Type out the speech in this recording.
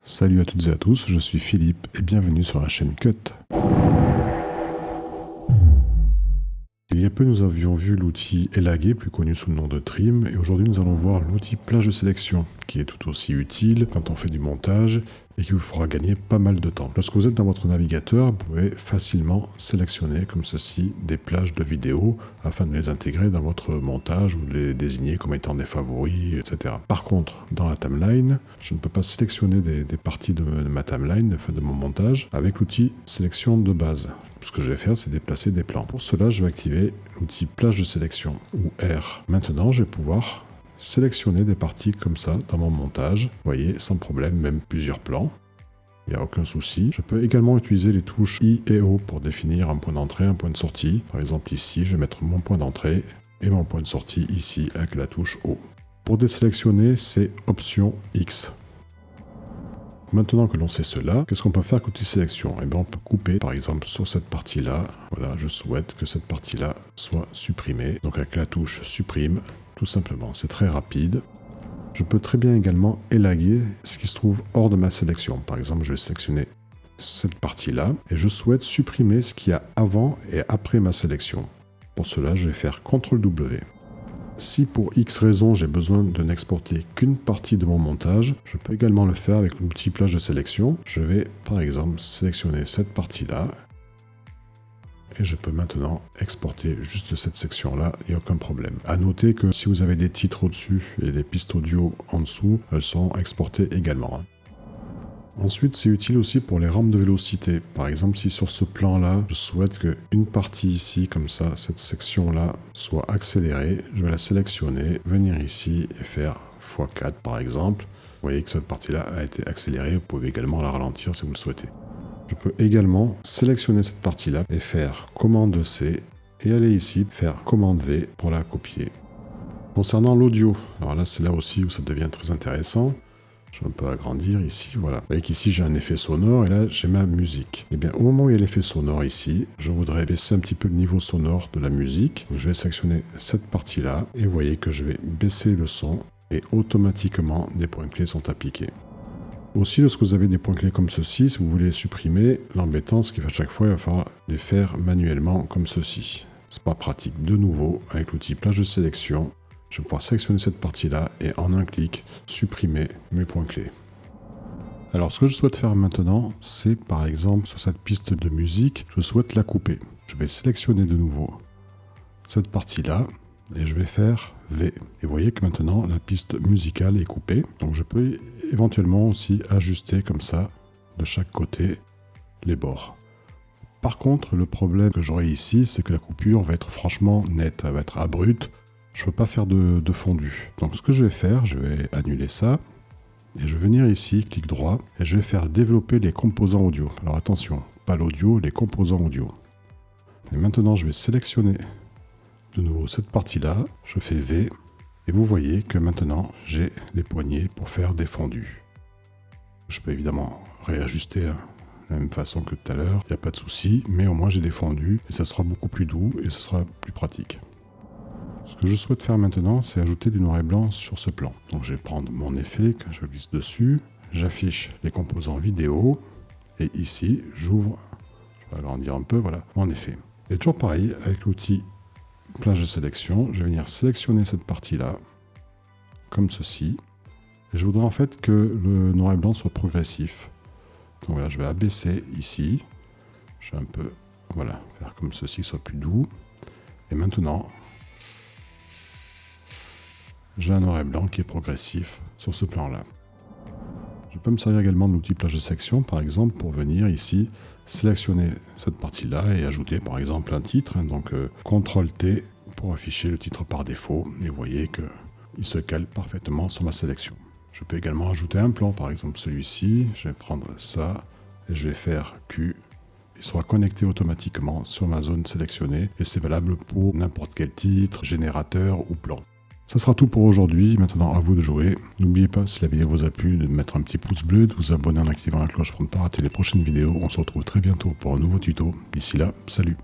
Salut à toutes et à tous, je suis Philippe et bienvenue sur la chaîne Cut. Il y a peu nous avions vu l'outil élaguer, plus connu sous le nom de Trim, et aujourd'hui nous allons voir l'outil plage de sélection, qui est tout aussi utile quand on fait du montage et qui vous fera gagner pas mal de temps. Lorsque vous êtes dans votre navigateur, vous pouvez facilement sélectionner comme ceci des plages de vidéos afin de les intégrer dans votre montage ou de les désigner comme étant des favoris, etc. Par contre, dans la timeline, je ne peux pas sélectionner des parties de ma timeline, de mon montage, avec l'outil sélection de base. Ce que je vais faire, c'est déplacer des plans. Pour cela, je vais activer l'outil plage de sélection, ou R. Maintenant, je vais pouvoir sélectionner des parties comme ça dans mon montage. Vous voyez, sans problème, même plusieurs plans. Il n'y a aucun souci. Je peux également utiliser les touches I et O pour définir un point d'entrée, un point de sortie. Par exemple, ici, je vais mettre mon point d'entrée et mon point de sortie ici avec la touche O. Pour désélectionner, c'est Option X. Maintenant que l'on sait cela, qu'est-ce qu'on peut faire côté sélection? Eh bien, on peut couper, par exemple, sur cette partie-là. Voilà, je souhaite que cette partie-là soit supprimée. Donc avec la touche supprime, tout simplement, c'est très rapide. Je peux très bien également élaguer ce qui se trouve hors de ma sélection. Par exemple, je vais sélectionner cette partie-là et je souhaite supprimer ce qu'il y a avant et après ma sélection. Pour cela, je vais faire CTRL-W. Si pour X raison j'ai besoin de n'exporter qu'une partie de mon montage, je peux également le faire avec l'outil plage de sélection. Je vais par exemple sélectionner cette partie-là et je peux maintenant exporter juste cette section-là, il n'y a aucun problème. A noter que si vous avez des titres au-dessus et des pistes audio en dessous, elles sont exportées également. Ensuite, c'est utile aussi pour les rampes de vélocité. Par exemple, si sur ce plan-là, je souhaite qu'une partie ici, comme ça, cette section-là, soit accélérée, je vais la sélectionner, venir ici et faire x4 par exemple. Vous voyez que cette partie-là a été accélérée, vous pouvez également la ralentir si vous le souhaitez. Je peux également sélectionner cette partie-là et faire commande C et aller ici, faire commande V pour la copier. Concernant l'audio, alors là, c'est là aussi où ça devient très intéressant. Je vais un peu agrandir ici, voilà. Vous voyez qu'ici j'ai un effet sonore et là j'ai ma musique. Et bien au moment où il y a l'effet sonore ici, je voudrais baisser un petit peu le niveau sonore de la musique. Donc, je vais sélectionner cette partie-là et vous voyez que je vais baisser le son et automatiquement des points clés sont appliqués. Aussi, lorsque vous avez des points clés comme ceci, si vous voulez les supprimer, l'embêtant, ce qui fait à chaque fois, il va falloir les faire manuellement comme ceci. C'est pas pratique. De nouveau, avec l'outil plage de sélection, je vais pouvoir sélectionner cette partie-là et en un clic, supprimer mes points clés. Alors ce que je souhaite faire maintenant, c'est par exemple sur cette piste de musique, je souhaite la couper. Je vais sélectionner de nouveau cette partie-là et je vais faire V. Et vous voyez que maintenant la piste musicale est coupée. Donc je peux éventuellement aussi ajuster comme ça de chaque côté les bords. Par contre, le problème que j'aurai ici, c'est que la coupure va être franchement nette, elle va être abrupte. Je ne peux pas faire de fondu. Donc ce que je vais faire, je vais annuler ça. Et je vais venir ici, clic droit, et je vais faire développer les composants audio. Alors attention, pas l'audio, les composants audio. Et maintenant, je vais sélectionner de nouveau cette partie-là. Je fais V. Et vous voyez que maintenant, j'ai les poignées pour faire des fondus. Je peux évidemment réajuster de la même façon que tout à l'heure. Il n'y a pas de souci, mais au moins j'ai des fondus. Et ça sera beaucoup plus doux et ce sera plus pratique. Ce que je souhaite faire maintenant, c'est ajouter du noir et blanc sur ce plan. Donc je vais prendre mon effet, que je glisse dessus, j'affiche les composants vidéo, et ici, j'ouvre, je vais agrandir un peu, voilà, mon effet. Et toujours pareil, avec l'outil plage de sélection, je vais venir sélectionner cette partie-là, comme ceci, et je voudrais en fait que le noir et blanc soit progressif. Donc voilà, je vais abaisser ici, je vais un peu, voilà, faire comme ceci, soit plus doux, et maintenant, j'ai un noir et blanc qui est progressif sur ce plan-là. Je peux me servir également de l'outil plage de sélection, par exemple, pour venir ici sélectionner cette partie-là et ajouter par exemple un titre. Donc CTRL-T pour afficher le titre par défaut. Et vous voyez qu'il se cale parfaitement sur ma sélection. Je peux également ajouter un plan, par exemple celui-ci. Je vais prendre ça et je vais faire Q. Il sera connecté automatiquement sur ma zone sélectionnée et c'est valable pour n'importe quel titre, générateur ou plan. Ça sera tout pour aujourd'hui, maintenant à vous de jouer. N'oubliez pas, si la vidéo vous a plu, de mettre un petit pouce bleu, de vous abonner en activant la cloche pour ne pas rater les prochaines vidéos. On se retrouve très bientôt pour un nouveau tuto. D'ici là, salut!